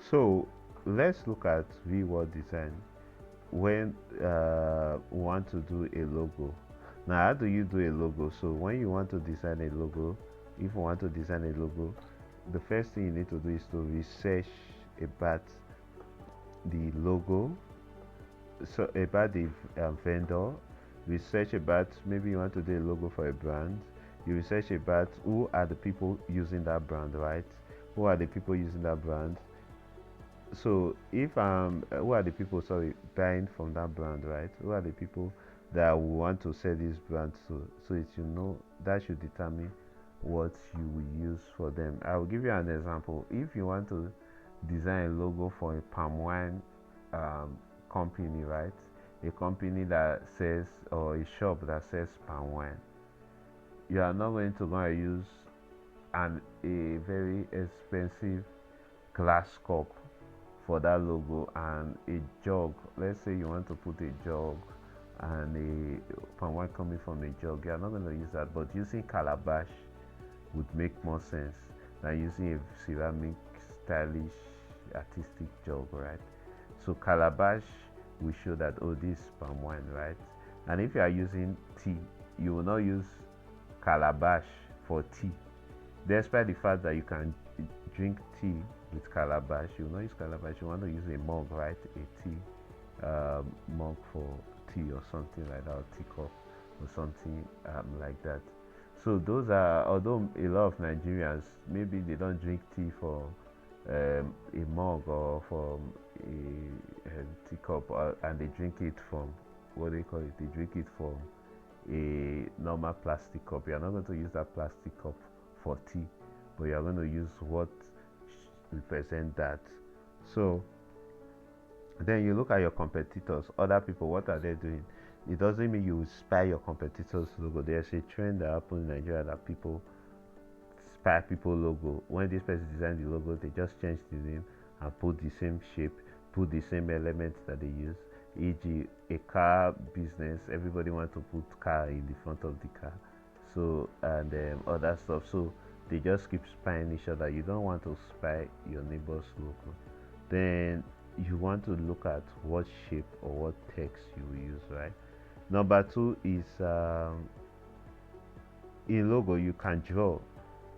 So let's look at V-word design when we want to do a logo. Now, how do you do a logo? So when you want to design a logo, if you want to design a logo, the first thing you need to do is to research about the logo, so about the vendor. Research about, maybe you want to do a logo for a brand. You research about who are the people using that brand, right? Who are the people using that brand? So if who are the people, sorry, buying from that brand, right? Who are the people that want to sell this brand to? So it, that should determine what you will use for them. I will give you an example. If you want to design a logo for a palm wine um, company, right? A company that sells, or a shop that sells palm wine, you are not going to go and use a very expensive glass cup for that logo, and a jug. Let's say you want to put a jug and a palm wine coming from a jug. You are not going to use that, but using calabash would make more sense than using a ceramic, stylish, artistic jug, right? So calabash will show that, oh, this is palm wine, right? And if you are using tea, you will not use calabash for tea, despite the fact that you can drink tea with calabash. You will not use calabash. You want to use a mug, right? A tea mug for tea or something like that, or teacup or something like that. So those are, although a lot of Nigerians, maybe they don't drink tea for a mug or from a teacup, and they drink it from, what do they call it? They drink it from a normal plastic cup. You are not going to use that plastic cup for tea, but you are going to use what represent that. So then you look at your competitors, other people, what are they doing? It doesn't mean you spy your competitors' logo. There's a trend that happens in Nigeria that people spy people logo. When this person designed the logo, they just change the name and put the same shape, put the same elements that they use. E.g., a car business, everybody wants to put car in the front of the car. So, and other stuff. So they just keep spying each other. You don't want to spy your neighbor's logo. Then you want to look at what shape or what text you will use, right? Number two is in logo you can draw.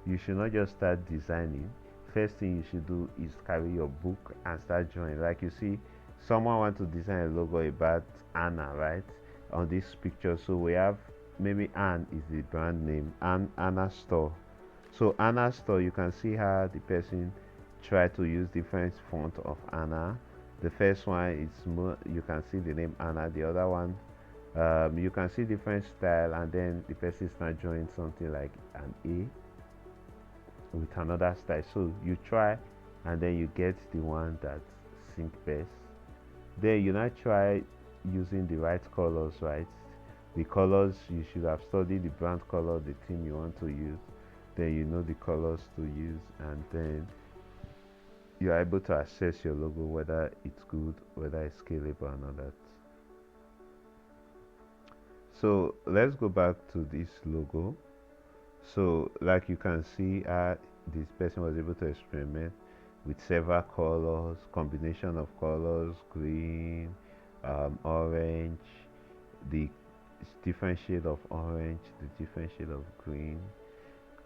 You should not just start designing. First thing you should do is carry your book and start drawing. Like you see, someone want to design a logo about Anna, right? On this picture, so we have, maybe Anne is the brand name, and Anna store. So Anna store, you can see how the person try to use different font of Anna. The first one is more, you can see the name Anna. The other one, you can see different style, and then the person is not drawing something like an A with another style. So you try, and then you get the one that sync best. Then you not try using the right colors, right? The colors, you should have studied the brand color, the theme you want to use. Then you know the colors to use, and then you are able to assess your logo, whether it's good, whether it's scalable, and all that. So let's go back to this logo. So like you can see, this person was able to experiment with several colors, combination of colors, green, orange, the different shade of orange, the different shade of green,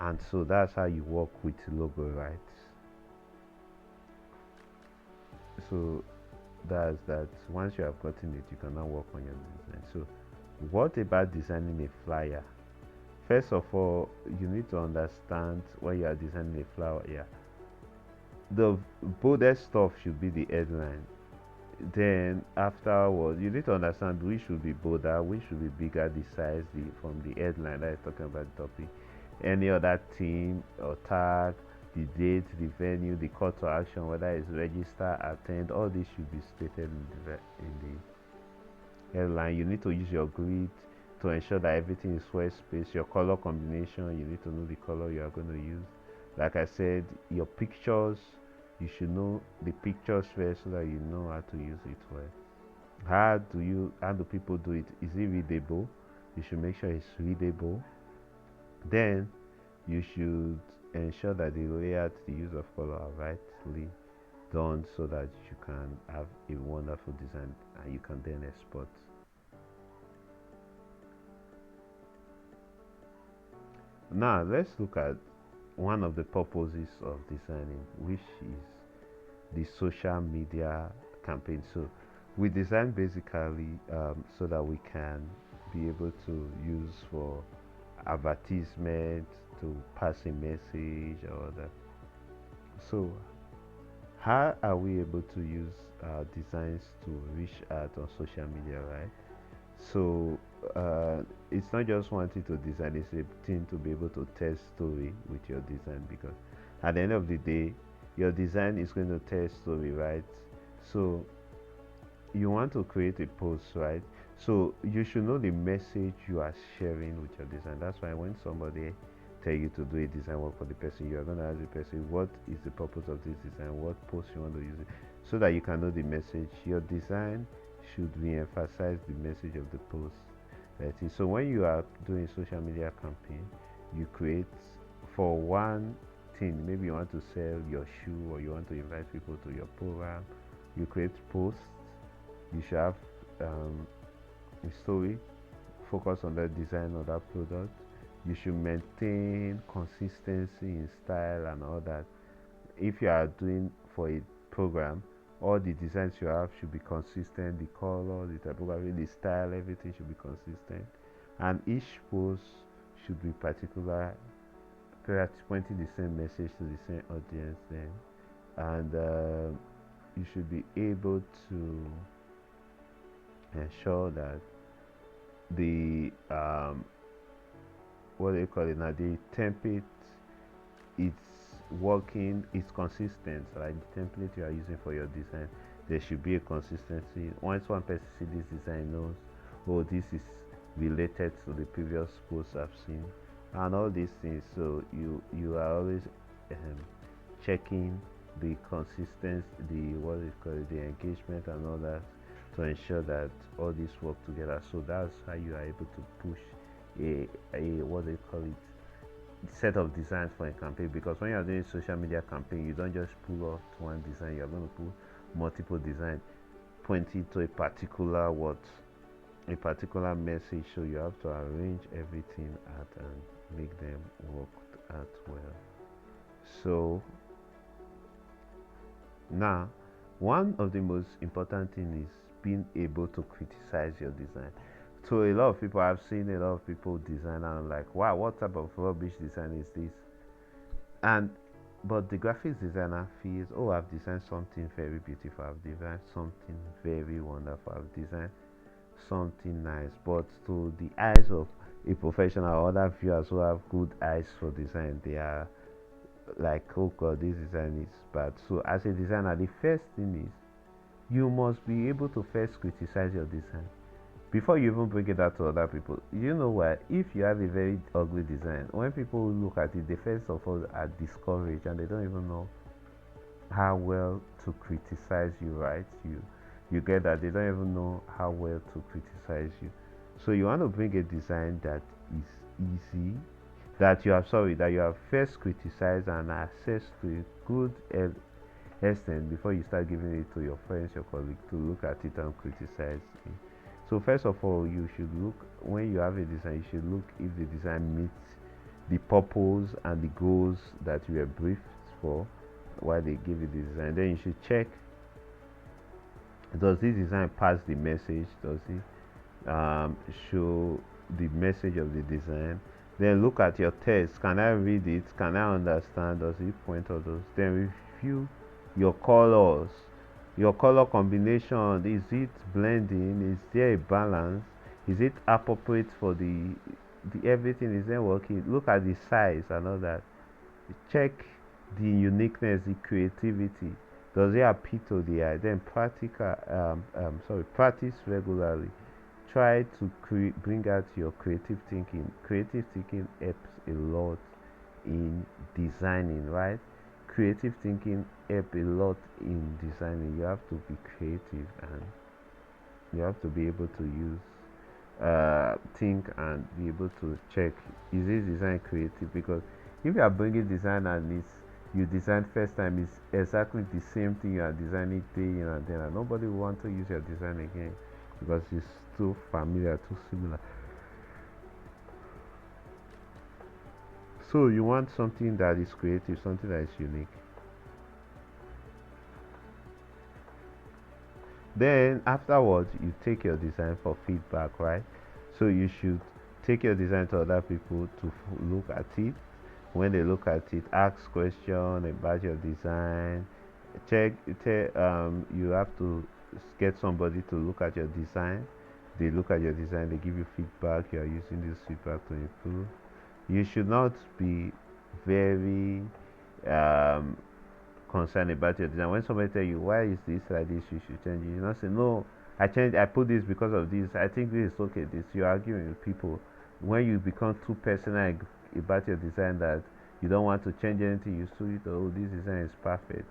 and so that's how you work with logo, right? So that's that. Once you have gotten it, you can now work on your design. So what about designing a flyer? First of all, you need to understand when you are designing a flyer. Yeah, the boldest stuff should be the headline. Then afterwards, you need to understand which should be bolder, which should be bigger, the size, from the headline that is talking about the topic. Any other theme or tag, the date, the venue, the call to action, whether it's register, attend, all this should be stated in the headline. You need to use your grid to ensure that everything is well spaced. Your color combination, you need to know the color you are going to use. Like I said, your pictures, you should know the pictures first so that you know how to use it well. How do people do it? Is it readable? You should make sure it's readable. Then you should ensure that the layout, the use of color are rightly done so that you can have a wonderful design and you can then export. Now let's look at one of the purposes of designing, which is the social media campaign. So we design basically so that we can be able to use for advertisement, to pass a message or that. So how are we able to use designs to reach out on social media, right? So it's not just wanting to design, it's a thing to be able to tell story with your design, because at the end of the day your design is going to tell story, right? So you want to create a post, right? So you should know the message you are sharing with your design. That's why when somebody tell you to do a design work for the person, you are going to ask the person what is the purpose of this design, what post you want to use it, so that you can know the message. Your design should re-emphasize the message of the post. That is, so when you are doing social media campaign, you create for one thing. Maybe you want to sell your shoe or you want to invite people to your program. You create posts. You should have a story, focus on the design of that product. You should maintain consistency in style and all that. If you are doing for a program, all the designs you have should be consistent. The color, the typography, the style, everything should be consistent. And each post should be particular, perhaps pointing the same message to the same audience. Then, and you should be able to ensure that the what do you call it now, the template, it's working, it's consistent, right? The template you are using for your design, there should be a consistency. Once one person sees this design, knows, oh, this is related to the previous posts I've seen, and all these things. So you are always um, checking the consistency, the what is called the engagement and all that, to ensure that all this work together. So that's how you are able to push a what they call it, set of designs for a campaign. Because when you are doing a social media campaign, you don't just pull off one design, you're going to pull multiple designs pointing to a particular what, a particular message. So you have to arrange everything out and make them work out well. So now, one of the most important thing is being able to criticize your design. So a lot of people, I've seen a lot of people design and I'm like, wow, what type of rubbish design is this? And but the graphics designer feels, oh, I've designed something very beautiful, I've designed something very wonderful, I've designed something nice. But to the eyes of a professional or other viewers who have good eyes for design, they are like, oh god, this design is bad. So as a designer, the first thing is you must be able to first criticize your design before you even bring it out to other people. You know why? If you have a very ugly design, when people look at it, they first of all are discouraged and they don't even know how well to criticize you, right? You get that they don't even know how well to criticize you. So you want to bring a design that is easy, that you have, sorry, that you have first criticized and access to a good extent before you start giving it to your friends, your colleagues to look at it and criticize it. So first of all, you should look, when you have a design, you should look if the design meets the purpose and the goals that you were briefed for while they give you the design. Then you should check, does this design pass the message? Does it show the message of the design? Then look at your text. Can I read it? Can I understand? Does it point all those? Then review your colors, your color combination. Is it blending? Is there a balance? Is it appropriate for the everything? Is there working? Look at the size and all that. Check the uniqueness, the creativity. Does it appeal to the eye? Then practice regularly. Try to bring out your creative thinking. Creative thinking helps a lot in designing, right? Creative thinking helps a lot in designing. You have to be creative and you have to be able to use think and be able to check, is this design creative? Because if you are bringing design and you design first time is exactly the same thing you are designing day in and then, and nobody will want to use your design again because it's too familiar, too similar. So you want something that is creative, something that is unique. Then afterwards, you take your design for feedback, right? So you should take your design to other people to look at it. When they look at it, ask questions about your design. Check, you have to get somebody to look at your design. They look at your design, they give you feedback. You are using this feedback to improve. You should not be very um, concerned about your design. When somebody tell you why is this like this, you should change it. You not say no. I put this because of this. I think this is okay. This you're arguing with people. When you become too personal about your design that you don't want to change anything, you see it. Oh, this design is perfect.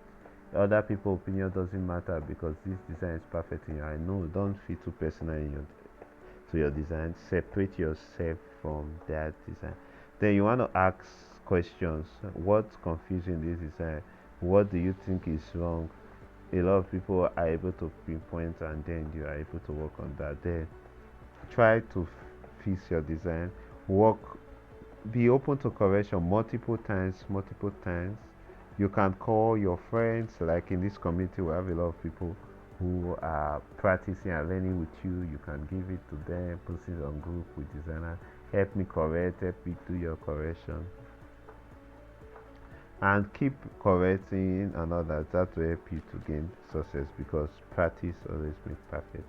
Other people's opinion doesn't matter because this design is perfect in you. I know. Don't feel too personal in your to your design. Separate yourself from that design. Then you want to ask questions. What's confusing this design? What do you think is wrong? A lot of people are able to pinpoint and then you are able to work on that. Then try to fix your design. Work, be open to correction multiple times, multiple times. You can call your friends, like in this community, we have a lot of people who are practicing and learning with you. You can give it to them, post it on group with designer. Help me correct, help me do your correction. And keep correcting and all that. That will help you to gain success because practice always makes perfect.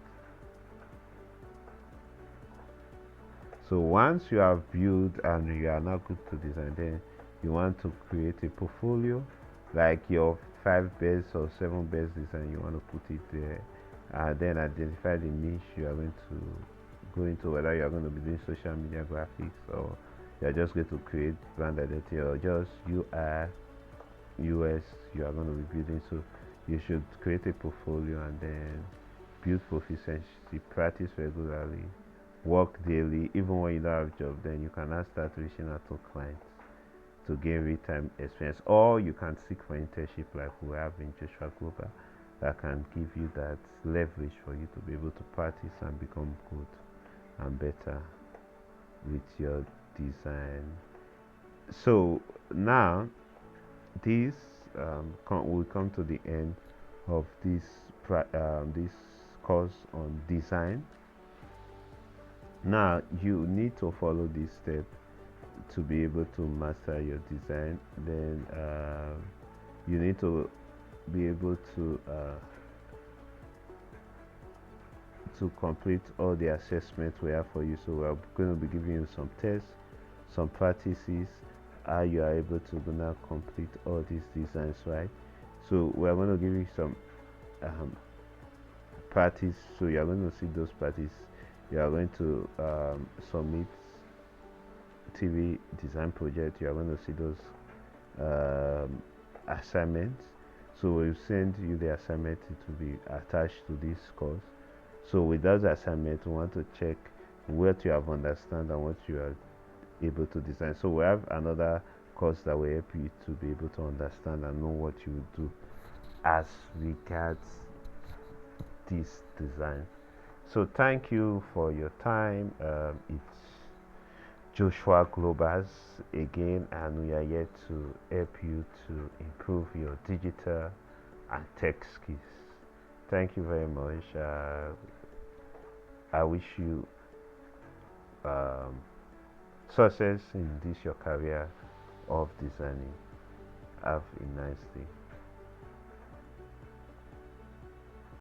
So once you have built and you are now good to design, then you want to create a portfolio, like your five best or seven best design. You want to put it there, and then identify the niche you are going to go into. Whether you are going to be doing social media graphics or you are just going to create brand identity or just UI US you are going to be building. So you should create a portfolio and then build proficiency, practice regularly, work daily. Even when you don't have a job, then you can now start reaching out to clients to gain real-time experience, or you can seek for internship like we have in Joshua Global that can give you that leverage for you to be able to practice and become good and better with your design. So now this will come to the end of this course on design. Now you need to follow this step to be able to master your design. Then you need to be able to complete all the assessments we have for you. So we're going to be giving you some tests, some practices, how you are able to now complete all these designs, right? So we're going to give you some um, practice. So you're going to see those practice. You are going to submit TV design project. You are going to see those assignments. So we'll send you the assignment. It will be attached to this course. So with those assignments, we want to check what you have understand and what you are able to design. So we have another course that will help you to be able to understand and know what you do as regards this design. So thank you for your time. It's Joshua Globals again, and we are here to help you to improve your digital and tech skills. Thank you very much. I wish you success in this your career of designing. Have a nice day.